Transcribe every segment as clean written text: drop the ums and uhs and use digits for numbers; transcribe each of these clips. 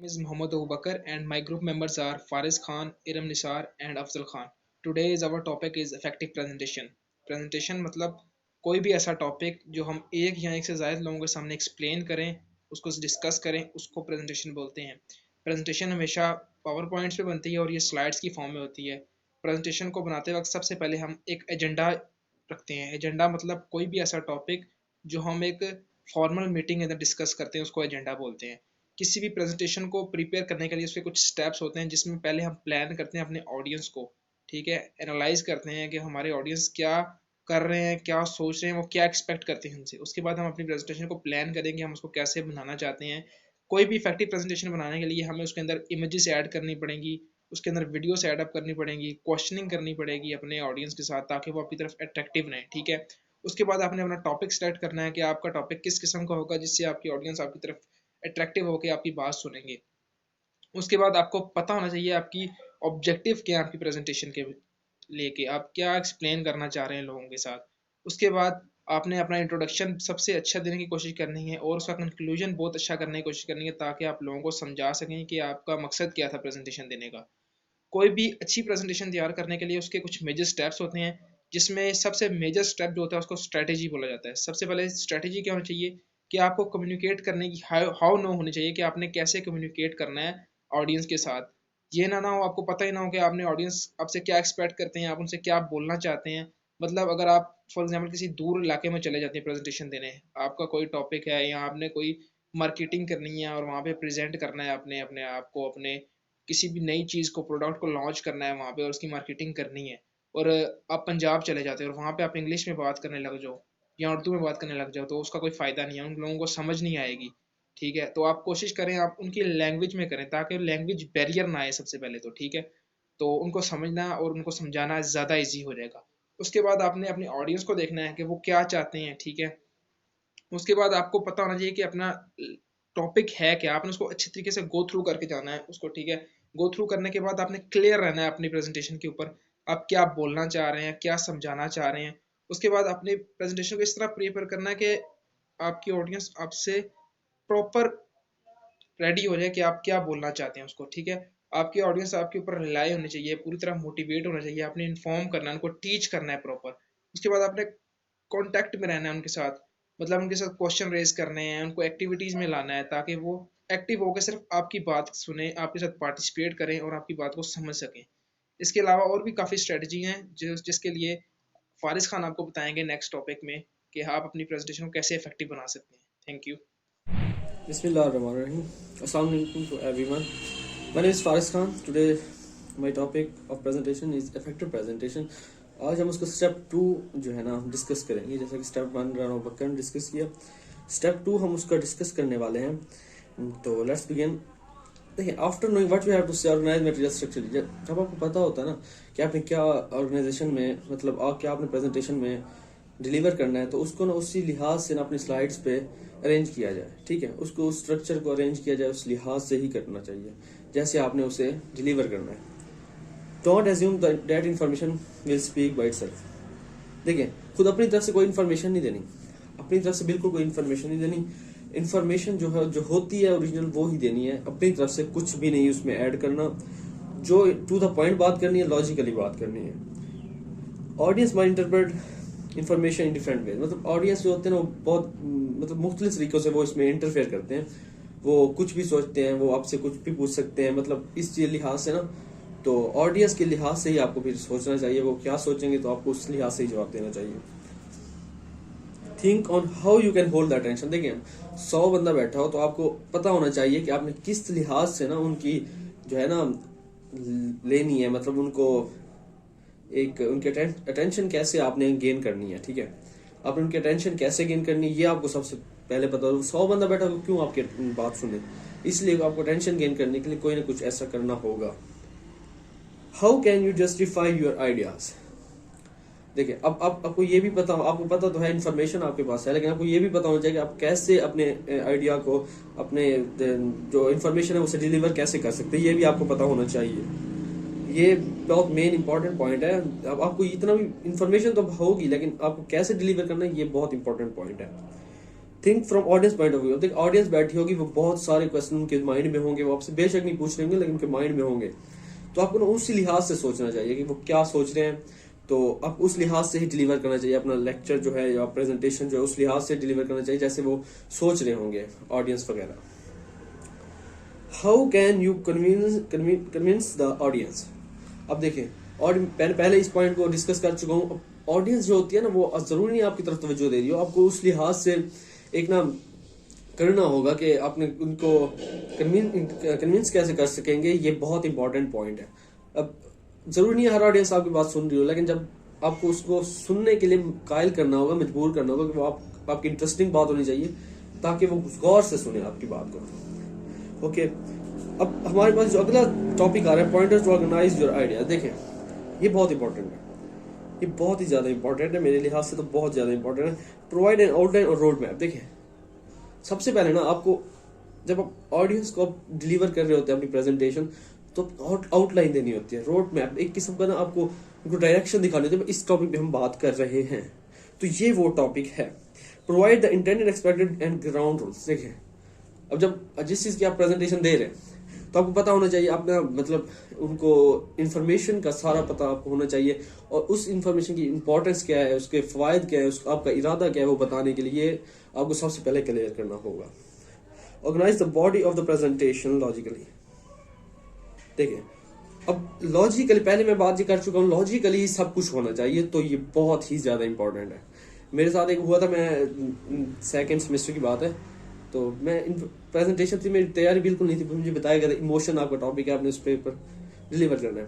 Is Muhammad Abu Bakr and my group members are Faris Khan, Iram Nisar and Afzal Khan. Today's our topic is effective presentation. Presentation मतलब कोई भी ऐसा topic जो हम एक या एक से ज़्यादा लोगों के सामने एक्सप्लेन करें, उसको डिस्कस करें, उसको प्रेजेंटेशन बोलते हैं। प्रेजेंटेशन हमेशा पावर पॉइंट्स पे बनती है और ये स्लाइड्स की फॉर्म में होती है। प्रेजेंटेशन को बनाते वक्त सबसे पहले हम एक एजेंडा रखते हैं। एजेंडा मतलब कोई भी ऐसा टॉपिक जो हम एक फॉर्मल मीटिंग के अंदर डिस्कस करते हैं उसको एजेंडा बोलते हैं। किसी भी प्रेजेंटेशन को प्रिपेयर करने के लिए उसके कुछ स्टेप्स होते हैं जिसमें पहले हम प्लान करते हैं अपने ऑडियंस को, ठीक है, एनालाइज करते हैं कि हमारे ऑडियंस क्या कर रहे हैं, क्या सोच रहे हैं, वो क्या एक्सपेक्ट करते हैं हमसे। उसके बाद हम अपनी प्रेजेंटेशन को प्लान करेंगे हम उसको कैसे बनाना चाहते हैं। कोई भी इफेक्टिव प्रेजेंटेशन बनाने के लिए हमें उसके अंदर इमेजेस ऐड करनी पड़ेंगी, उसके अंदर वीडियोस ऐड अप करनी पड़ेंगी, क्वेश्चनिंग करनी पड़ेगी अपने ऑडियंस के साथ ताकि वो आपकी तरफ अट्रैक्टिव रहें, ठीक है। उसके बाद आपने अपना टॉपिक सेलेक्ट करना है कि आपका टॉपिक किस किस्म का होगा जिससे आपकी ऑडियंस आपकी तरफ अट्रैक्टिव होकर आपकी बात सुनेंगे। उसके बाद आपको पता होना चाहिए आपकी ऑब्जेक्टिव क्या है आपकी प्रेजेंटेशन के लेके, आप क्या एक्सप्लेन करना चाह रहे हैं लोगों के साथ। उसके बाद आपने अपना इंट्रोडक्शन सबसे अच्छा देने की कोशिश करनी है और उसका कंक्लूजन बहुत अच्छा करने की कोशिश करनी है ताकि आप लोगों को समझा सकें कि आपका मकसद क्या था प्रेजेंटेशन देने का। कोई भी अच्छी प्रेजेंटेशन तैयार करने के लिए उसके कुछ मेजर स्टेप्स होते हैं जिसमें सबसे मेजर स्टेप जो होता है उसको स्ट्रेटेजी बोला जाता है। सबसे पहले स्ट्रेटेजी क्या होनी चाहिए कि आपको कम्युनिकेट करने की हाउ नो होनी चाहिए कि आपने कैसे कम्युनिकेट करना है ऑडियंस के साथ। ये ना हो आपको पता ही ना हो कि आपने ऑडियंस आपसे क्या एक्सपेक्ट करते हैं, आप उनसे क्या बोलना चाहते हैं। मतलब अगर आप फॉर एग्जांपल किसी दूर इलाके में चले जाते हैं प्रेजेंटेशन देने, आपका कोई टॉपिक है या आपने कोई मार्केटिंग करनी है और वहाँ पे प्रेजेंट करना है अपने अपने आप को, अपने किसी भी नई चीज़ को, प्रोडक्ट को लॉन्च करना है वहाँ पे और उसकी मार्केटिंग करनी है, और आप पंजाब चले जाते हो और वहाँ पे आप इंग्लिश में बात करने लग जाओ या उर्दू में बात करने लग जाओ तो उसका कोई फ़ायदा नहीं है, उन लोगों को समझ नहीं आएगी, ठीक है। तो आप कोशिश करें आप उनकी लैंग्वेज में करें ताकि लैंग्वेज बैरियर ना आए सबसे पहले तो, ठीक है। तो उनको समझना और उनको समझाना ज़्यादा ईजी हो जाएगा। उसके बाद आपने अपनी ऑडियंस को देखना है कि वो क्या चाहते हैं, ठीक है। उसके बाद आपको पता होना चाहिए कि अपना टॉपिक है क्या, आपने उसको अच्छे तरीके से गो थ्रू करके जाना है उसको, ठीक है। गो थ्रू करने के बाद आपने क्लियर रहना है अपनी प्रेजेंटेशन के ऊपर, आप क्या बोलना चाह रहे हैं, क्या समझाना चाह रहे हैं। उसके बाद अपनी प्रेजेंटेशन को इस तरह प्रिपेयर करना है कि आपकी ऑडियंस आपसे प्रॉपर रेडी हो जाए कि आप क्या बोलना चाहते हैं उसको, ठीक है। आपकी ऑडियंस आपके ऊपर रिलाई होनी चाहिए, पूरी तरह मोटिवेट होना चाहिए, आपने इन्फॉर्म करना है उनको, टीच करना है प्रॉपर। उसके बाद आपने कांटेक्ट में रहना है उनके साथ, मतलब उनके साथ क्वेश्चन रेज करने हैं, उनको एक्टिविटीज़ में लाना है ताकि वो एक्टिव होकर सिर्फ आपकी बात सुने, आपके साथ पार्टिसिपेट करें और आपकी बात को समझ सकें। इसके अलावा और भी काफ़ी स्ट्रेटजी हैं जिसके लिए फारिस खान आपको बताएंगे नेक्स्ट टॉपिक में कि आप अपनी प्रेजेंटेशन को कैसे इफेक्टिव बना सकते हैं। Thank you. Bismillahirrahmanirrahim. Assalamu alaikum to everyone. My name is Faris Khan. Today my topic of presentation is effective presentation. आज हम उसको स्टेप 2 जो है ना डिस्कस करेंगे, जैसा कि स्टेप 1 राना बकर ने डिस्कस किया। स्टेप 2 हम उसका डिस्कस करने वाले हैं। तो लेट्स बिगिन। देखिए, after knowing what we have to say organise material structure, जब आपको पता होता है ना कि आपने क्या ऑर्गेनाइजेशन में, मतलब क्या आपने प्रेजेंटेशन में डिलीवर करना है, तो उसको ना उसी लिहाज से ना अपनी स्लाइड्स पे अरेंज किया जाए, ठीक है। उसको उस स्ट्रक्चर को अरेंज किया जाए उस लिहाज से ही करना चाहिए जैसे आपने उसे डिलीवर करना है। Don't assume that information will speak by itself. देखिए, खुद अपनी तरफ से कोई इन्फॉर्मेशन नहीं देनी, अपनी तरफ से बिल्कुल कोई इन्फॉर्मेशन नहीं देनी। इन्फॉर्मेशन जो है, जो होती है ओरिजिनल, वो ही देनी है। अपनी तरफ से कुछ भी नहीं उसमें ऐड करना। जो टू द पॉइंट बात करनी है, लॉजिकली बात करनी है। Audience might interpret information in different way, मतलब ऑडियंस जो होते हैं ना वो बहुत मतलब मुख्तलिफ तरीकों से वो इसमें इंटरफेयर करते हैं। वो कुछ भी सोचते हैं, वो आपसे कुछ भी पूछ सकते हैं, मतलब इस लिहाज से ना, तो ऑडियंस के लिहाज से ही आपको फिर सोचना चाहिए वो क्या सोचेंगे, तो आपको उस लिहाज से ही जवाब देना चाहिए। Think on how you can hold the attention. देखिए, 100 बंदा बैठा हो तो आपको पता होना चाहिए कि आपने किस लिहाज से ना उनकी जो है ना लेनी है, मतलब उनको एक उनके अटेंशन कैसे आपने गेन करनी है, ठीक है। आपने उनकी अटेंशन कैसे गेन करनी है ये आपको सबसे पहले पता हो। 100 बंदा बैठा हो क्यों आपकी बात सुने, इसलिए आपको अटेंशन गेन करने के लिए कोई ना कुछ ऐसा करना होगा। How can you justify your ideas. देखिए, अब आपको ये भी पता, आपको पता तो है, इन्फॉर्मेशन आपके पास है, लेकिन आपको ये भी पता होना चाहिए कि आप कैसे अपने आइडिया को, अपने जो इन्फॉर्मेशन है उसे डिलीवर कैसे कर सकते हैं, ये भी आपको पता होना चाहिए। ये बहुत मेन इंपॉर्टेंट पॉइंट है। अब आपको इतना भी इंफॉर्मेशन तो होगी, लेकिन आपको कैसे डिलीवर करना है ये बहुत इंपॉर्टेंट पॉइंट है। Think from audience point of view. देख ऑडियंस बैठी होगी, वो बहुत सारे क्वेश्चन उनके माइंड में होंगे, वो आपसे बेशक नहीं पूछ रहे होंगे लेकिन उनके माइंड में होंगे। तो आपको ना उसी लिहाज से सोचना चाहिए कि वो क्या सोच रहे हैं, तो आप उस लिहाज से ही डिलीवर करना चाहिए अपना लेक्चर जो है या प्रेजेंटेशन जो है, उस लिहाज से डिलीवर करना चाहिए जैसे वो सोच रहे होंगे ऑडियंस वगैरह। How can you convince the audience. अब देखिए, और पहले इस पॉइंट को डिस्कस कर चुका हूँ। ऑडियंस जो होती है ना, वो जरूरी नहीं आपकी तरफ तवज्जो दे रही हो, आपको उस लिहाज से एक ना करना होगा कि आपने उनको कन्विंस कैसे कर सकेंगे। ये बहुत इंपॉर्टेंट पॉइंट है। अब जरूरी नहीं है हर ऑडियंस आपकी बात सुन रही हो, लेकिन जब आपको उसको सुनने के लिए कायल करना होगा, मजबूर करना होगा कि वो आपकी इंटरेस्टिंग बात होनी चाहिए ताकि वो गौर से सुने आपकी बात को। ओके, अब हमारे पास जो अगला टॉपिक आ रहा है, pointers to organise your idea. देखें, ये बहुत इंपॉर्टेंट है, ये बहुत ही ज्यादा इंपॉर्टेंट है, मेरे लिहाज से तो बहुत ज्यादा इंपॉर्टेंट है। प्रोवाइड एन आउटलाइन और रोड मैप। देखिए, सबसे पहले ना आपको, जब आप ऑडियंस को डिलीवर कर रहे होते हैं अपनी प्रेजेंटेशन, तो आउटलाइन देनी होती है, रोड मैप, एक किस्म का ना आपको उनको डायरेक्शन दिखानी होती है, इस टॉपिक पे हम बात कर रहे हैं। तो ये वो टॉपिक है। Provide the intended, expected and ground rules. देखिए, अब जब जिस चीज की आप प्रेजेंटेशन दे रहे हैं तो आपको पता होना चाहिए, अपना मतलब उनको इन्फॉर्मेशन का सारा पता आपको होना चाहिए, और उस इन्फॉर्मेशन की इंपॉर्टेंस क्या है, उसके फायदे क्या है, उसका आपका इरादा क्या है, वो बताने के लिए आपको सबसे पहले क्लियर करना होगा। Organise the body of the presentation logically. देखिए, अब लॉजिकली, पहले मैं बात ये कर चुका हूँ, लॉजिकली सब कुछ होना चाहिए, तो ये बहुत ही ज्यादा इंपॉर्टेंट है। मेरे साथ एक हुआ था, मैं सेकेंड सेमेस्टर की बात है, तो मैं प्रेजेंटेशन थी, मेरी तैयारी बिल्कुल नहीं थी, मुझे बताया गया था इमोशन आपका टॉपिक है, आपने उस पेपर डिलीवर करना है।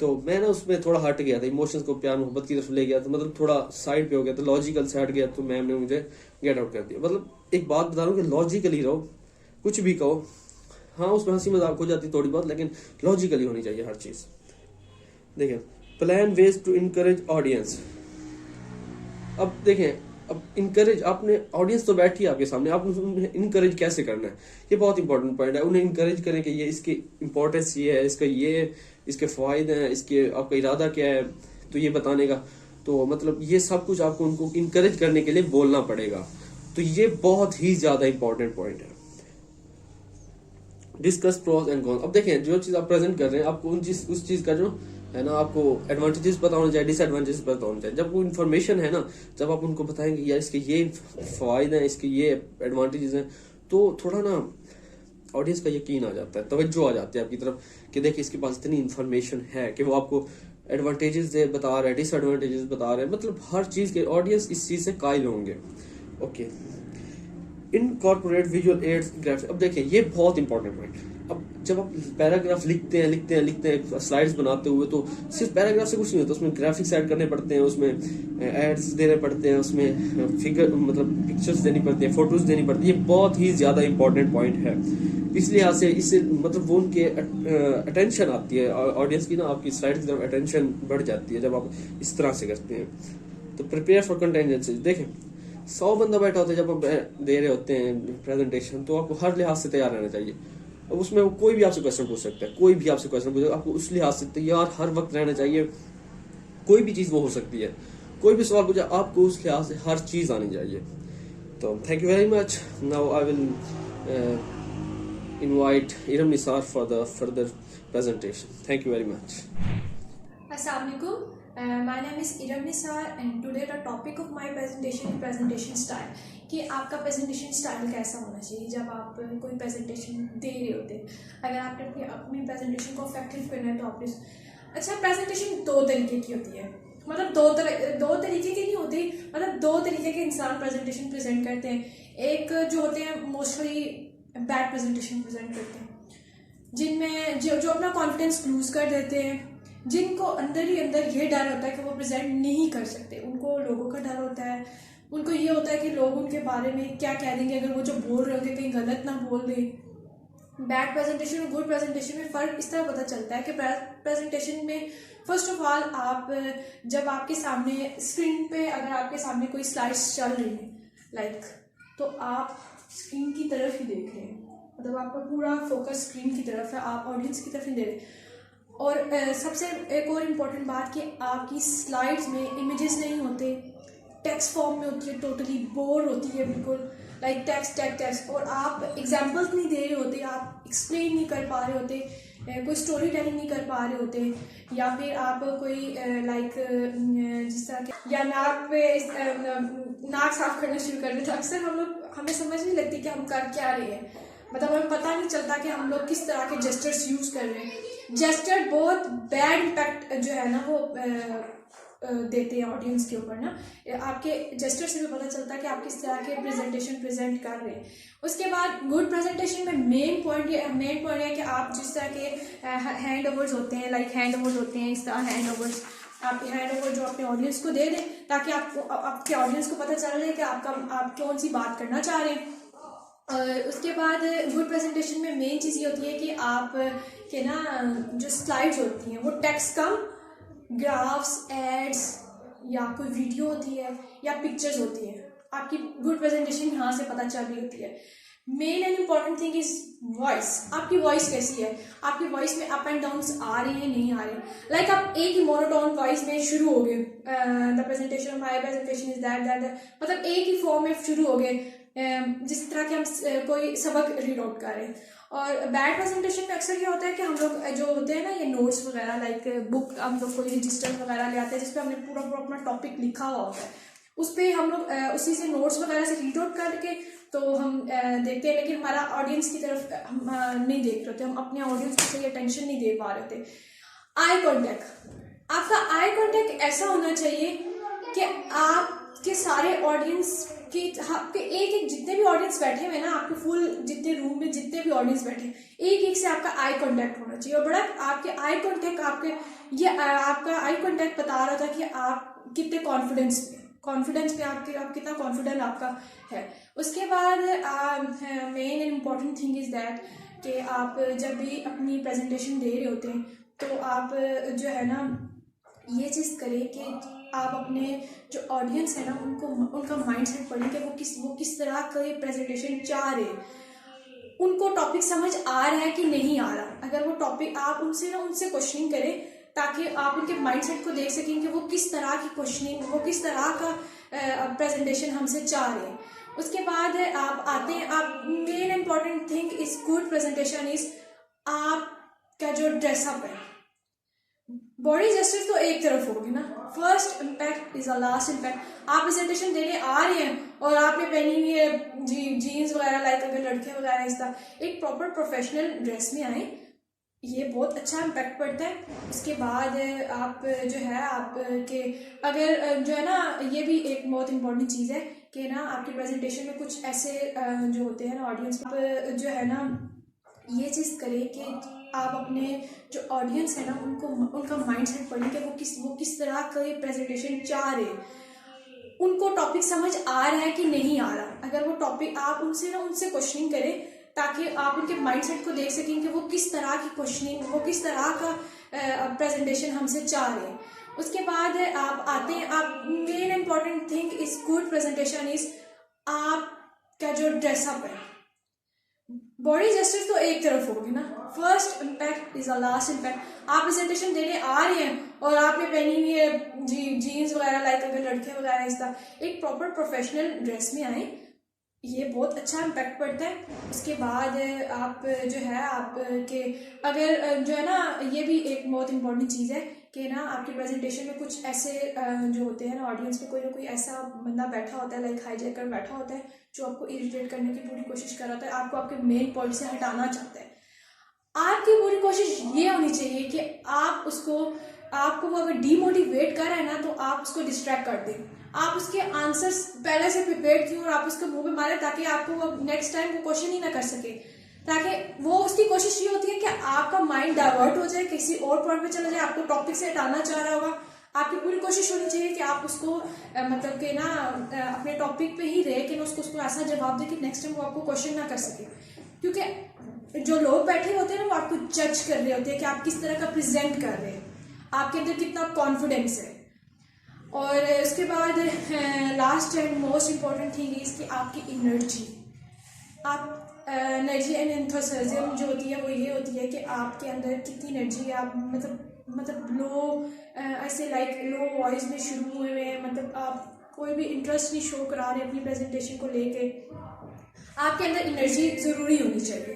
तो मैं ना उसमें थोड़ा हट गया था, इमोशंस को प्यार मोहब्बत की तरफ ले गया, तो मतलब थोड़ा साइड पे हो गया, तो लॉजिकल से हट गया, तो मैम ने मुझे गेट आउट कर दिया। मतलब एक बात बता रहा हूँ कि लॉजिकली रहो, कुछ भी कहो, हाँ उसमें हंसी मजाक हो जाती थोड़ी बहुत, लेकिन लॉजिकली होनी चाहिए हर चीज। देखिए, plan ways to encourage audience. अब देखें, अब इनकरेज, आपने ऑडियंस तो बैठी है आपके सामने, आप उन्हें इनकरेज कैसे करना है, ये बहुत इंपॉर्टेंट पॉइंट है। उन्हें इनकरेज करें कि ये इसकी इंपॉर्टेंस ये है, इसका ये, इसके फायदे हैं, इसके आपका इरादा क्या है, तो ये बताने का, तो मतलब ये सब कुछ आपको उनको इनकरेज करने के लिए बोलना पड़ेगा। तो ये बहुत ही ज्यादा इंपॉर्टेंट पॉइंट है। Discuss pros and cons. अब देखें, जो चीज आप प्रेजेंट कर रहे हैं, आपको उस चीज का जो है ना, आपको एडवांटेजेस पता होना चाहिए, डिसएडवांटेजेस पता होना चाहिए। जब वो इन्फॉर्मेशन है ना, जब आप उनको बताएंगे यार इसके ये फायदे हैं, इसके ये एडवांटेजेस हैं, तो थोड़ा ना ऑडियंस का यकीन आ जाता है, तवज्जो आ जाती है आपकी तरफ कि देखिए इसके पास इतनी इन्फॉर्मेशन है कि वो आपको एडवांटेजेस दे बता रहे हैं, डिसएडवांटेजेस बता रहे हैं, मतलब हर चीज के ऑडियंस इस चीज से कायल होंगे। Okay, incorporate visual aids graphics. अब देखिए, ये बहुत इंपॉर्टेंट पॉइंट। अब जब आप पैराग्राफ लिखते हैं स्लाइड्स बनाते हुए, तो सिर्फ पैराग्राफ से कुछ नहीं होता, उसमें ग्राफिक्स ऐड करने पड़ते हैं, उसमें एड्स देने पड़ते हैं, उसमें फिगर मतलब पिक्चर्स देनी पड़ती है, फोटोज देनी पड़ती है। ये बहुत ही ज्यादा इंपॉर्टेंट पॉइंट है, इसलिए यहाँ से इससे मतलब वो उनके अटेंशन आती है ऑडियंस की ना, आपकी स्लाइड की तरफ अटेंशन बढ़ जाती है जब आप इस तरह से करते हैं। तो प्रिपेयर फॉर कंटेंजेंसी। देखें, 100 बंदा बैठा होता है जब आप दे रहे होते हैं प्रेजेंटेशन, तो आपको हर लिहाज से तैयार रहना चाहिए। अब उसमें वो कोई भी आपसे क्वेश्चन पूछ सकता है, कोई भी आपसे क्वेश्चन पूछेगा, आपको उस लिहाज से तैयार हर वक्त रहना चाहिए। कोई भी चीज वो हो सकती है, कोई भी सवाल पूछा, आपको उस लिहाज से हर चीज आनी चाहिए। तो thank you very much. Now I will invite Iram Nisar for the further presentation. Thank you very much. Assalamualaikum. My name is Iram Nisar and today the topic of my presentation style, कि आपका प्रेजेंटेशन स्टाइल कैसा होना चाहिए जब आप कोई presentation दे रहे होते हैं। अगर आपने अपनी प्रेजेंटेशन को इफेक्टिव करना है तो आप अच्छा, प्रेजेंटेशन दो तरीके की होती है, मतलब दो तरीके की नहीं होती, मतलब दो तरीके के इंसान प्रेजेंटेशन प्रेजेंट करते हैं। एक जो होते हैं मोस्टली बैड प्रेजेंटेशन प्रेजेंट करते हैं, जिनमें जो अपना कॉन्फिडेंस लूज कर देते हैं, जिनको अंदर ही अंदर ये डर होता है कि वो प्रेजेंट नहीं कर सकते, उनको लोगों का डर होता है, उनको ये होता है कि लोग उनके बारे में क्या कह देंगे अगर वो जो बोल रहे होंगे कहीं गलत ना बोल दें। बैड प्रेजेंटेशन और गुड प्रेजेंटेशन में फ़र्क इस तरह पता चलता है कि प्रेजेंटेशन में फर्स्ट ऑफ ऑल आप जब आपके सामने स्क्रीन पे अगर आपके सामने कोई स्लाइड्स चल रही हैं तो आप स्क्रीन की तरफ ही देख रहे हैं, मतलब आपका पूरा फोकस स्क्रीन की तरफ है, आप ऑडियंस की तरफ नहीं दे रहे। और सबसे एक और इम्पॉर्टेंट बात कि आपकी स्लाइड्स में इमेजेस नहीं होते, टेक्स्ट फॉर्म में होती है, टोटली बोर होती है बिल्कुल। लाइक टेक्स्ट टेक्स्ट टेक्स्ट, और आप एग्जांपल्स नहीं दे रहे होते, आप एक्सप्लेन नहीं कर पा रहे होते, कोई स्टोरी टेलिंग नहीं कर पा रहे होते, या फिर आप कोई लाइक जिस तरह के या नाक पे नाक साफ करना शुरू कर देते, अक्सर हमें समझ नहीं लगती कि हम कर क्या रहे हैं, मतलब हमें पता नहीं चलता कि हम लोग किस तरह के जेस्चर्स यूज़ कर रहे हैं। जेस्चर बहुत बैड इम्पैक्ट जो है ना वो देते हैं ऑडियंस के ऊपर ना। आपके जेस्चर से भी पता चलता है कि आप किस तरह के प्रेजेंटेशन प्रेजेंट कर रहे हैं। उसके बाद गुड प्रेजेंटेशन में मेन पॉइंट है कि आप जिस तरह के हैंड ओवर्स होते हैं, लाइक हैंड ओवर्स होते हैं, इस तरह हैंड ओवर्स आप हैंड ओवर जो अपने ऑडियंस को दे दें, ताकि आपके ऑडियंस को पता चल रहा है कि आप कौन सी बात करना चाह रहे हैं। और उसके बाद गुड प्रेजेंटेशन में मेन चीज़ ये होती है कि आप के ना जो स्लाइड्स होती हैं वो टेक्स्ट कम, ग्राफ्स, एड्स या कोई वीडियो होती है या पिक्चर्स होती है। आपकी गुड प्रेजेंटेशन यहाँ से पता चल रही होती है। Main and important thing is voice. आपकी वॉइस कैसी है, आपकी वॉइस में अप एंड डाउन्स आ रहे हैं नहीं आ रहे हैं, लाइक आप एक ही मोनोटोन वॉइस में शुरू हो गए, the presentation of my presentation is that मतलब एक ही फॉर्म में शुरू हो गए, जिस तरह के हम कोई सबक रीड आउट कर रहे हैं। और बैड प्रेजेंटेशन में अक्सर क्या होता है कि हम लोग जो होते हैं ना ये नोट्स वगैरह, लाइक बुक हम लोग कोई रजिस्टर वगैरह ले आते हैं जिसपे हमने पूरा अपना टॉपिक लिखा हुआ होता है, उस पर हम लोग उसी से नोट्स वगैरह से रीड आउट करके तो हम देखते हैं, लेकिन हमारा ऑडियंस की तरफ हम नहीं देख रहे होते, हम अपने ऑडियंस को सही अटेंशन नहीं दे पा रहे होते। आई कॉन्टैक्ट, आपका आई कॉन्टैक्ट ऐसा होना चाहिए कि आपके सारे ऑडियंस कि आपके एक जितने भी ऑडियंस बैठे हुए ना, आपके फुल जितने रूम में जितने भी ऑडियंस बैठे, एक से आपका आई कांटेक्ट होना चाहिए। और बड़ा आपके आई कांटेक्ट आपका आई कांटेक्ट बता रहा था कि आप कितने कॉन्फिडेंस में आप कितना कॉन्फिडेंट आपका है। उसके बाद main and important thing is that कि आप जब भी अपनी प्रेजेंटेशन दे रहे होते हैं तो आप जो है ना ये चीज़ करें कि आप अपने जो ऑडियंस है ना उनका माइंड सेट पढ़ें कि वो किस तरह का ये प्रेजेंटेशन चाह रहे हैं, उनको टॉपिक समझ आ रहा है कि नहीं आ रहा। अगर वो टॉपिक आप उनसे क्वेश्चनिंग करें ताकि आप उनके माइंड सेट को देख सकें कि वो किस तरह की क्वेश्चनिंग, वो किस तरह का प्रेजेंटेशन हमसे चाह रहे हैं। उसके बाद आप आते हैं, आप main important thing is good presentation is आपका जो ड्रेसअप है। बॉडी जेस्चर तो एक तरफ होगी ना, first impact is the last impact. आप प्रेजेंटेशन देने आ रहे हैं और आपने पहनी हुई है जीन्स वगैरह, लाइक अगर लड़के वगैरह इस तरह एक प्रॉपर प्रोफेशनल ड्रेस में आए, ये बहुत अच्छा इम्पैक्ट पड़ता है। उसके बाद आप जो है आपके अगर जो है ना, ये भी एक बहुत इंपॉर्टेंट चीज़ है कि ना आपकी प्रेजेंटेशन में कुछ ऐसे जो होते हैं ना ऑडियंस, आप जो है ना ये चीज़ करें कि आप अपने जो ऑडियंस है ना उनका माइंड सेट पढ़ें कि वो किस तरह का ये प्रेजेंटेशन चाह रहे हैं, उनको टॉपिक समझ आ रहा है कि नहीं आ रहा। अगर वो टॉपिक आप उनसे क्वेश्चनिंग करें ताकि आप उनके माइंड सेट को देख सकें कि वो किस तरह की क्वेश्चनिंग, वो किस तरह का प्रेजेंटेशन हमसे चाह रहे हैं। उसके बाद आप आते हैं, आप main important thing is good presentation is आपका जो ड्रेसअप है। बॉडी जेस्चर तो एक तरफ होगी ना, first impact is the last impact. आप प्रेजेंटेशन देने आ रहे हैं और आपने पहनी हुई है जीन्स वगैरह, लाइक अगर लड़के वगैरह इस तरह एक प्रॉपर प्रोफेशनल ड्रेस में आए, ये बहुत अच्छा इम्पैक्ट पड़ता है। उसके बाद आप जो है आपके अगर जो है ना, ये भी एक बहुत इंपॉर्टेंट चीज़ है कि ना आपकी प्रेजेंटेशन में कुछ ऐसे जो होते हैं ना ऑडियंस में, कोई ऐसा बंदा बैठा होता है, लाइक हाईजैकर बैठा होता है जो आपको इरिटेट करने की पूरी कोशिश कर रहा होता है, आपको आपके मेन पॉइंट से हटाना चाहता है। आपकी पूरी कोशिश ये होनी चाहिए कि आपको वो अगर डीमोटिवेट कर रहा है ना तो आप उसको डिस्ट्रैक्ट कर दें। आप उसके आंसर्स पहले से प्रिपेयर किए और आप उसको मुंह पे मारे ताकि आपको वो नेक्स्ट टाइम वो क्वेश्चन ही ना कर सके, ताकि वो उसकी कोशिश ये होती है कि आपका माइंड डाइवर्ट हो जाए, किसी और पॉइंट पे चला जाए, आपको टॉपिक से हटाना चाह रहा होगा। आपकी पूरी कोशिश होनी चाहिए कि आप उसको मतलब कि ना अपने टॉपिक पे ही रहे कि उसको ऐसा जवाब दे कि नेक्स्ट टाइम वो आपको क्वेश्चन ना कर सके, क्योंकि जो लोग बैठे होते हैं ना वो आपको जज कर रहे होते हैं कि आप किस तरह का प्रेजेंट कर रहे हैं, आपके अंदर कितना कॉन्फिडेंस है। और उसके बाद last and most important thing is कि आपकी एनर्जी, आप एनर्जी एंड एंथुसियाज्म जो होती है वो ये होती है कि आपके अंदर कितनी एनर्जी है। आप मतलब लो ऐसे लाइक लो वॉइस में शुरू हुए हैं, मतलब आप कोई भी इंटरेस्ट नहीं शो करा रहे अपनी प्रेजेंटेशन को लेके, आपके अंदर एनर्जी ज़रूरी होनी चाहिए।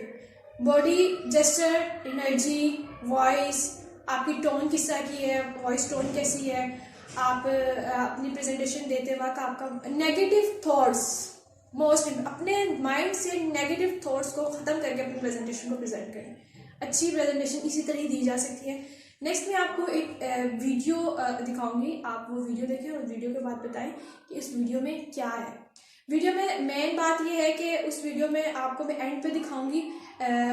बॉडी जेस्चर, एनर्जी, वॉइस, आपकी टोन किस तरह की है, वॉइस टोन कैसी है, आप अपनी प्रेजेंटेशन देते वक्त आपका नेगेटिव थॉट्स, अपने माइंड से नेगेटिव थॉट्स को ख़त्म करके अपनी प्रेजेंटेशन को प्रेजेंट करें। अच्छी प्रेजेंटेशन इसी तरह ही दी जा सकती है। नेक्स्ट मैं आपको एक वीडियो दिखाऊंगी, आप वो वीडियो देखें और वीडियो के बाद बताएं कि इस वीडियो में क्या है। वीडियो में मेन बात ये है कि उस वीडियो में आपको मैं एंड पे दिखाऊंगी।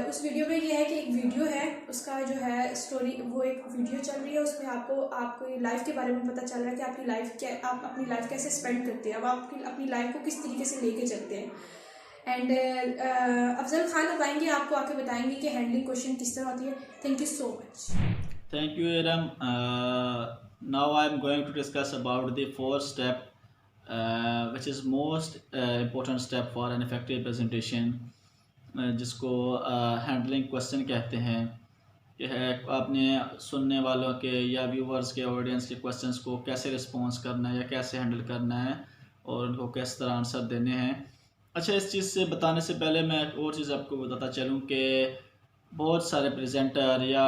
उस वीडियो में ये है कि एक वीडियो है, उसका जो है स्टोरी, वो एक वीडियो चल रही है, उसमें आपको लाइफ के बारे में पता चल रहा है कि आपकी लाइफ क्या, आप अपनी लाइफ कैसे स्पेंड करते हैं, अब आप अपनी लाइफ को किस तरीके से लेके चलते हैं। एंड अफजल खान अब आएंगे, आपको आके बताएंगे कि हैंडलिंग क्वेश्चन किस तरह होती है। Thank you so much. Thank you, Iram. Now I'm going to discuss about the fourth step, which is most important step for an effective presentation, जिसको हैंडलिंग क्वेश्चन कहते हैं। कि है आपने सुनने वालों के या व्यूवर्स के, ऑडियंस के क्वेश्चंस को कैसे रिस्पॉन्स करना है या कैसे हैंडल करना है और उनको किस तरह आंसर देने हैं। अच्छा, इस चीज़ से बताने से पहले मैं एक और चीज़ आपको बताता चलूँ कि बहुत सारे प्रेजेंटर या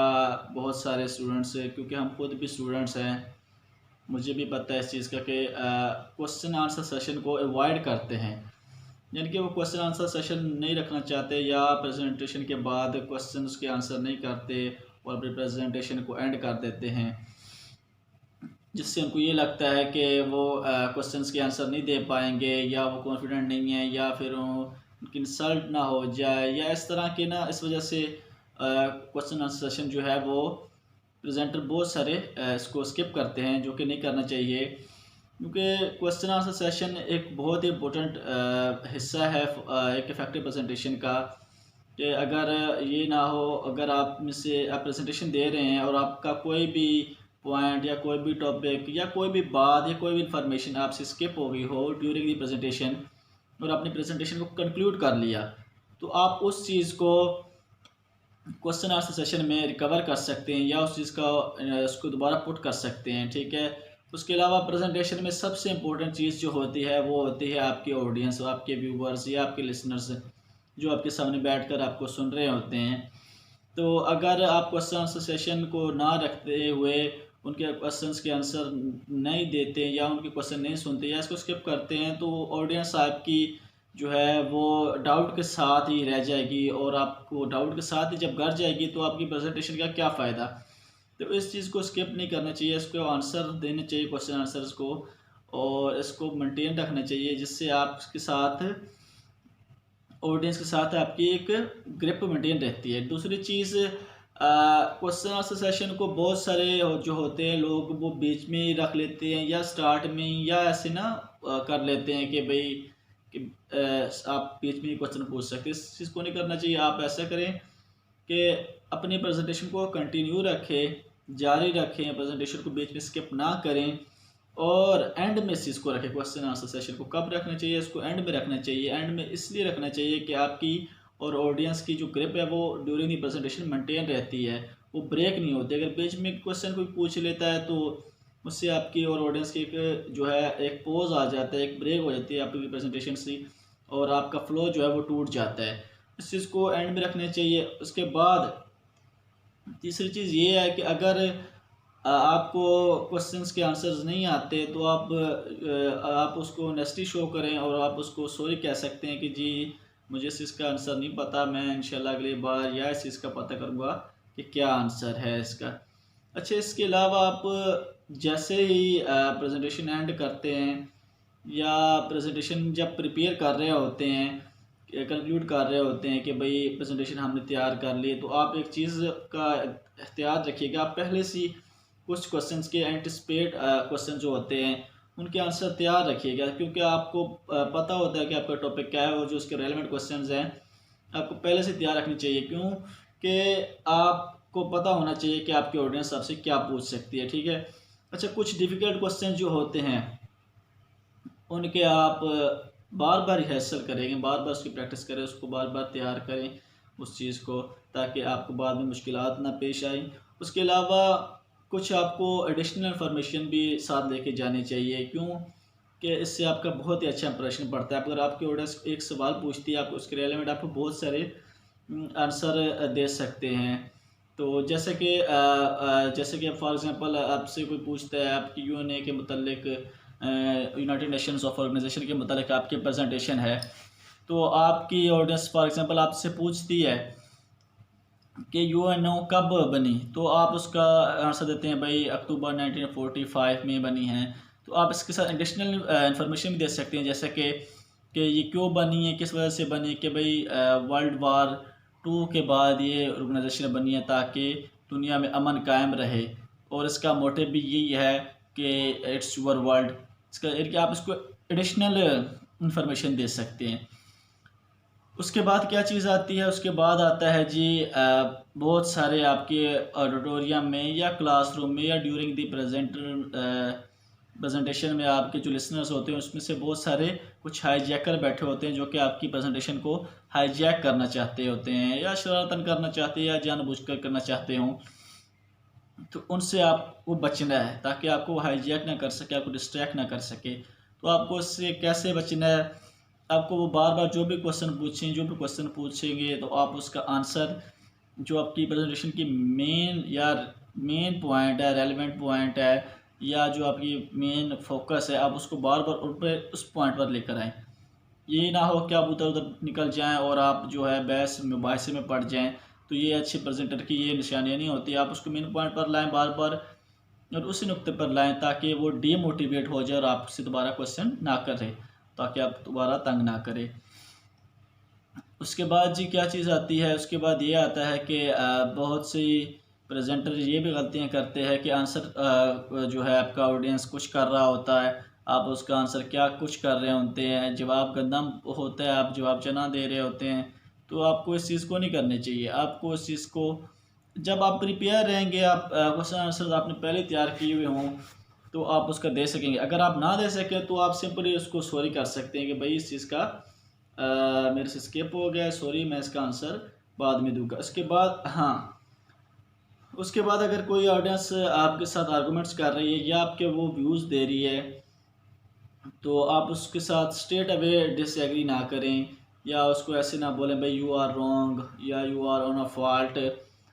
बहुत सारे स्टूडेंट्स, क्योंकि हम खुद भी स्टूडेंट्स हैं, मुझे भी पता है इस चीज़ का कि क्वेश्चन आंसर सेशन को अवॉइड करते हैं, यानी कि वो क्वेश्चन आंसर सेशन नहीं रखना चाहते या प्रेजेंटेशन के बाद क्वेश्चन के आंसर नहीं करते और अपनी प्रेजेंटेशन को एंड कर देते हैं, जिससे उनको ये लगता है कि वो क्वेश्चंस के आंसर नहीं दे पाएंगे या वो कॉन्फिडेंट नहीं है या फिर उनकी इंसल्ट ना हो जाए या इस तरह के ना, इस वजह से क्वेश्चन आंसर सेशन जो है वो प्रेजेंटर बहुत सारे इसको स्किप करते हैं, जो कि नहीं करना चाहिए, क्योंकि क्वेश्चन आंसर सेशन एक बहुत ही इम्पोर्टेंट हिस्सा है एक इफेक्टिव प्रेजेंटेशन का। कि अगर ये ना हो, अगर आप में से आप प्रेजेंटेशन दे रहे हैं और आपका कोई भी पॉइंट या कोई भी टॉपिक या कोई भी बात या कोई भी इंफॉर्मेशन आपसे स्किप हो गई हो ड्यूरिंग दी प्रेजेंटेशन और आपने प्रेजेंटेशन को कंक्लूड कर लिया, तो आप उस चीज़ को क्वेश्चन आंसर सेशन में रिकवर कर सकते हैं या उस चीज़ का उसको दोबारा पुट कर सकते हैं, ठीक है। उसके अलावा प्रेजेंटेशन में सबसे इम्पोर्टेंट चीज़ जो होती है वो होती है आपकी ऑडियंस, आपके व्यूवर्स या आपके लिसनर्स जो आपके सामने बैठकर आपको सुन रहे होते हैं। तो अगर आप क्वेश्चन आंसर सेशन को ना रखते हुए उनके क्वेश्चंस के आंसर नहीं देते या उनके क्वेश्चन नहीं सुनते या इसको स्किप करते हैं, तो ऑडियंस आपकी जो है वो डाउट के साथ ही रह जाएगी और आपको डाउट के साथ ही जब घर जाएगी तो आपकी प्रेजेंटेशन का क्या फ़ायदा। तो इस चीज़ को स्किप नहीं करना चाहिए, इसको आंसर देने चाहिए क्वेश्चन आंसर्स को, और इसको मेंटेन रखना चाहिए, जिससे आपके साथ ऑडियंस के साथ आपकी एक ग्रिप मेंटेन रहती है। दूसरी चीज़, क्वेश्चन आंसर सेशन को बहुत सारे जो होते हैं लोग वो बीच में ही रख लेते हैं या स्टार्ट में या ऐसे ना कर लेते हैं कि भाई कि आप बीच में ही क्वेश्चन पूछ सकते हैं। इस चीज़ को नहीं करना चाहिए। आप ऐसा करें कि अपनी प्रेजेंटेशन को कंटिन्यू रखें, जारी रखें, प्रेजेंटेशन को बीच में स्किप ना करें और एंड में इस चीज़ को रखें। क्वेश्चन आंसर सेशन को कब रखना चाहिए, इसको एंड में रखना चाहिए। एंड में इसलिए रखना चाहिए कि आपकी और ऑडियंस की जो ग्रिप है वो ड्यूरिंग दी प्रेजेंटेशन मेंटेन रहती है, वो ब्रेक नहीं होती। अगर बीच में क्वेश्चन कोई पूछ लेता है तो उससे आपकी और ऑडियंस की एक जो है एक पॉज आ जाता है, एक ब्रेक हो जाती है आपकी प्रेजेंटेशन से और आपका फ्लो जो है वो टूट जाता है। इस चीज़ को एंड में रखना चाहिए। उसके बाद तीसरी चीज़ ये है कि अगर आपको क्वेश्चंस के आंसर्स नहीं आते तो आप उसको ऑनेस्टी शो करें और आप उसको सॉरी कह सकते हैं कि जी मुझे इस चीज़ का आंसर नहीं पता, मैं इंशाल्लाह अगली बार या इस चीज़ का पता करूँगा कि क्या आंसर है इसका। अच्छा, इसके अलावा आप जैसे ही प्रेजेंटेशन एंड करते हैं या प्रेजेंटेशन जब प्रिपेयर कर रहे होते हैं, कंक्लूड कर रहे होते हैं कि भाई प्रेजेंटेशन हमने तैयार कर ली, तो आप एक चीज़ का एहतियात रखिएगा। आप पहले से कुछ क्वेश्चंस के एंटिसिपेट क्वेश्चन जो होते हैं उनके आंसर तैयार रखिएगा, क्योंकि आपको पता होता है कि आपका टॉपिक क्या है और जो उसके रेलेवेंट क्वेश्चंस हैं आपको पहले से तैयार रखनी चाहिए। क्यों कि आपको पता होना चाहिए कि आपकी ऑडियंस आपसे क्या पूछ सकती है, ठीक है। अच्छा, कुछ डिफ़िकल्ट क्वेश्चन जो होते हैं उनके आप बार बार रिहर्सल करेंगे, बार बार उसकी प्रैक्टिस करें, उसको बार बार तैयार करें उस चीज़ को, ताकि आपको बाद में मुश्किलात ना पेश आए। उसके अलावा कुछ आपको एडिशनल इन्फॉर्मेशन भी साथ लेके जानी चाहिए। क्यों कि इससे आपका बहुत ही अच्छा इंप्रेशन पड़ता है। अगर आपकी ऑडियंस एक सवाल पूछती है, आप उसके रिलेवेंट आपको बहुत सारे आंसर दे सकते हैं। तो जैसे कि फॉर एग्जांपल आपसे कोई पूछता है आपकी यूएनए के मतलब, यूनाइटेड नेशंस ऑफ ऑर्गेनाइजेशन के मतलब आपकी प्रेजेंटेशन है, तो आपकी ऑडियंस फॉर एग्जांपल आपसे पूछती है कि यूएनओ कब बनी, तो आप उसका आंसर देते हैं भाई अक्टूबर 1945 में बनी है। तो आप इसके साथ एडिशनल इंफॉर्मेशन भी दे सकते हैं, जैसे कि ये क्यों बनी है, किस वजह से बनी, कि भाई वर्ल्ड वार 2 के बाद ये ऑर्गेनाइजेशन बनी है ताकि दुनिया में अमन कायम रहे, और इसका मोटिव भी यही है कि इट्स यूर वर्ल्ड। इसका आप इसको एडिशनल इंफॉर्मेशन दे सकते हैं। उसके बाद क्या चीज़ आती है, उसके बाद आता है जी बहुत सारे आपके ऑडिटोरियम में या क्लासरूम में या ड्यूरिंग दी प्रेजेंटेशन में आपके जो लिसनर्स होते हैं उसमें से बहुत सारे कुछ हाईजैकर बैठे होते हैं जो कि आपकी प्रेजेंटेशन को हाईजैक करना चाहते होते हैं, या शरारतन करना चाहते हैं, या जानबूझकर करना चाहते हों। तो उनसे आपको बचना है ताकि आपको वो हाईजैक ना कर सके, आपको डिस्ट्रैक्ट ना कर सके। तो आपको उससे कैसे बचना है, आपको वो बार बार जो भी क्वेश्चन पूछेंगे तो आप उसका आंसर जो आपकी प्रेजेंटेशन की मेन पॉइंट है, रेलेवेंट पॉइंट है, या जो आपकी मेन फोकस है, आप उसको बार बार उस पॉइंट पर लेकर आएँ। ये ना हो कि आप उधर उधर निकल जाएं और आप जो है बहस मुबाहिसे में पड़ जाएं। तो ये अच्छे प्रेजेंटर की ये निशानियाँ नहीं होती। आप उसको मेन पॉइंट पर लाएं बार बार, और उसी नुक्ते पर लाएं ताकि वो डीमोटिवेट हो जाए और आपसे दोबारा क्वेश्चन ना करे, ताकि आप दोबारा तंग ना करें। उसके बाद जी क्या चीज़ आती है, उसके बाद ये आता है कि बहुत सी प्रेजेंटर ये भी गलतियाँ करते हैं कि आंसर जो है आपका ऑडियंस कुछ कर रहा होता है, आप उसका आंसर क्या कुछ कर रहे होते हैं, जवाब गंदम होता है, आप जवाब चना दे रहे होते हैं। तो आपको इस चीज़ को नहीं करनी चाहिए। आपको इस चीज़ को जब आप प्रिपेयर रहेंगे, आप क्वेश्चन आंसर आपने पहले तैयार किए हुए हों तो आप उसका दे सकेंगे। अगर आप ना दे सकें तो आप सिंपली उसको सॉरी कर सकते हैं कि भाई इस चीज़ का मेरे से स्किप हो गया, सॉरी, मैं इसका आंसर बाद में दूंगा। उसके बाद उसके बाद अगर कोई ऑडियंस आपके साथ आर्गूमेंट्स कर रही है या आपके वो व्यूज़ दे रही है, तो आप उसके साथ स्ट्रेट अवे डिसएग्री ना करें, या उसको ऐसे ना बोलें भाई यू आर रॉन्ग या you are on a fault.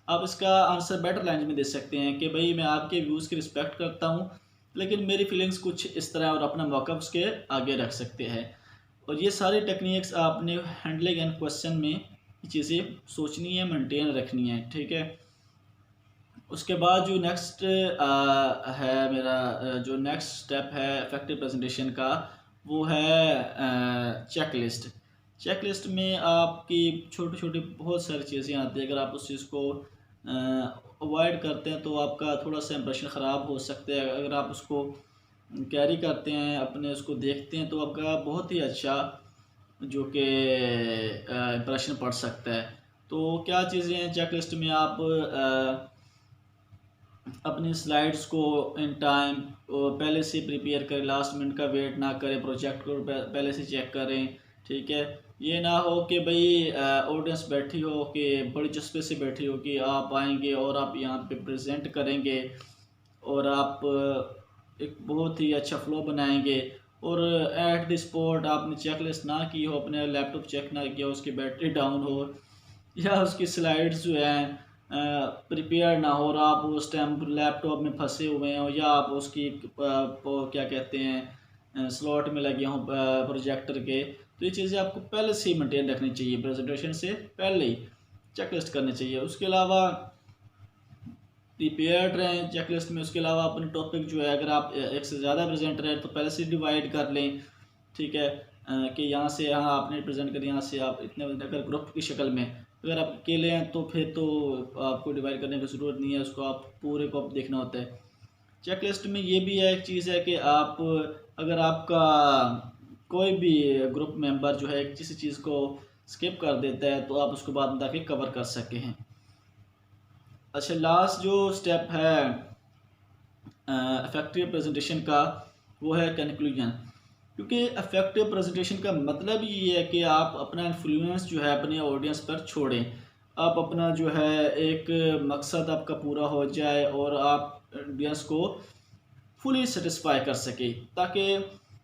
आप इसका आंसर बेटर लैंग्वेज में दे सकते हैं कि भाई मैं आपके व्यूज़ की रिस्पेक्ट करता हूँ, लेकिन मेरी फीलिंग्स कुछ इस तरह, और अपना मौक़िफ़ उसके आगे रख सकते हैं। और ये सारी टेक्निक्स आपने हैंडलिंग एंड क्वेश्चन में ये चीज़ें सोचनी है, मेंटेन रखनी है, ठीक है। उसके बाद जो नेक्स्ट है मेरा जो नेक्स्ट स्टेप है इफेक्टिव प्रेजेंटेशन का, वो है चेक लिस्ट में आपकी छोटी छोटी बहुत सारी चीज़ें आती हैं। अगर आप उस चीज़ को अवॉइड करते हैं तो आपका थोड़ा सा इंप्रेशन ख़राब हो सकता है। अगर आप उसको कैरी करते हैं, अपने उसको देखते हैं, तो आपका बहुत ही अच्छा जो कि इंप्रेशन पड़ सकता है। तो क्या चीज़ें हैं चेक लिस्ट में, आप अपनी स्लाइड्स को इन टाइम पहले से प्रिपेयर करें, लास्ट मिनट का वेट ना करें, प्रोजेक्ट को पहले से चेक करें, ठीक है। ये ना हो कि भाई ऑडियंस बैठी हो कि बड़ी जज्बे से बैठी हो कि आप आएंगे और आप यहाँ पे प्रेजेंट करेंगे और आप एक बहुत ही अच्छा फ्लो बनाएंगे, और एट द स्पॉट आपने चेक लिस्ट ना की हो, अपने लैपटॉप चेक ना किया, उसकी बैटरी डाउन हो या उसकी स्लाइड्स जो हैं प्रिपेयर ना हो, और आप उस टाइम लैपटॉप में फंसे हुए हों, या आप उसकी क्या कहते हैं स्लॉट में लगे हों प्रोजेक्टर के। तो ये चीज़ें आपको पहले से ही मेंटेन रखनी चाहिए, प्रेजेंटेशन से पहले ही चेक लिस्ट करनी चाहिए। उसके अलावा प्रिपेयर्ड रहें चेक लिस्ट में। उसके अलावा अपने टॉपिक जो है, अगर आप एक से ज़्यादा प्रेजेंटर हैं तो पहले से डिवाइड कर लें, ठीक है, कि यहाँ से यहाँ आपने प्रेजेंट कर, यहाँ से आप इतने, अगर ग्रुप की शक्ल में, अगर आप अकेले हैं तो फिर तो आपको डिवाइड करने की ज़रूरत नहीं है, उसको आप पूरे को देखना होता है। चेक लिस्ट में ये भी है एक चीज़ है कि आप अगर आपका कोई भी ग्रुप मेंबर जो है किसी चीज़ को स्किप कर देता है तो आप उसको बाद में ताकि कवर कर सके हैं। अच्छा, लास्ट जो स्टेप है इफेक्टिव प्रेजेंटेशन का, वो है कंक्लूजन। क्योंकि इफेक्टिव प्रेजेंटेशन का मतलब ये है कि आप अपना इन्फ्लुएंस जो है अपने ऑडियंस पर छोड़ें, आप अपना जो है एक मकसद आपका पूरा हो जाए और आप ऑडियंस को फुली सेटिस्फाई कर सके, ताकि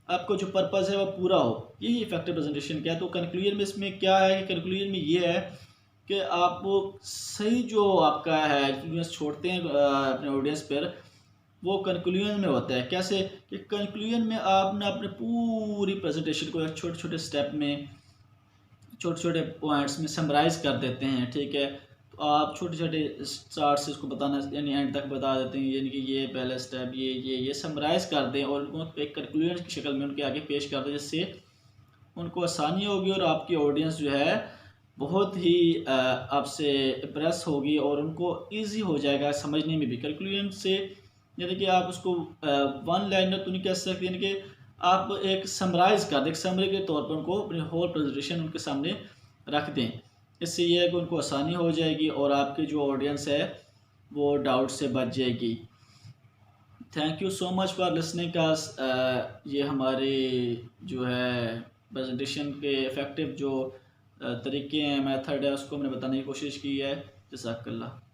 आपका जो पर्पज़ है वो पूरा हो, यही इफेक्टिव प्रेजेंटेशन क्या है। तो कंक्लूजन में इसमें क्या है कि कंक्लूजन में ये है कि आप सही जो आपका है इन्फ्लुएंस छोड़ते हैं अपने ऑडियंस पर, वो कंक्लूजन में होता है। कैसे कि कंक्लूजन में आप ना अपने पूरी प्रेजेंटेशन को एक छोटे छोटे स्टेप में, छोटे छोटे पॉइंट्स में समराइज़ कर देते हैं, ठीक है। तो आप छोटे छोटे स्टार्ट से उसको बताना यानी एंड तक बता देते हैं, यानी कि ये पहला स्टेप ये समराइज़ कर दें और उनको एक कंक्लूजन की शक्ल में उनके आगे पेश कर दें, जिससे उनको आसानी होगी और आपकी ऑडियंस जो है बहुत ही आपसे इम्प्रेस होगी और उनको इजी हो जाएगा समझने में भी। कंक्लूजन से यानी कि आप उसको वन लाइनर तो नहीं कह सकते, यानी कि आप एक समराइज़ कर दें, एक समरी के तौर पर उनको अपनी होल प्रेजेंटेशन उनके सामने रख दें। इससे ये है कि उनको आसानी हो जाएगी और आपकी जो ऑडियंस है वो डाउट से बच जाएगी। Thank you so much for listening अस। ये हमारे जो है प्रेजेंटेशन के इफ़ेक्टिव जो तरीके हैं, मेथड है, उसको हमने बताने की कोशिश की है। जज़ाकल्लाह।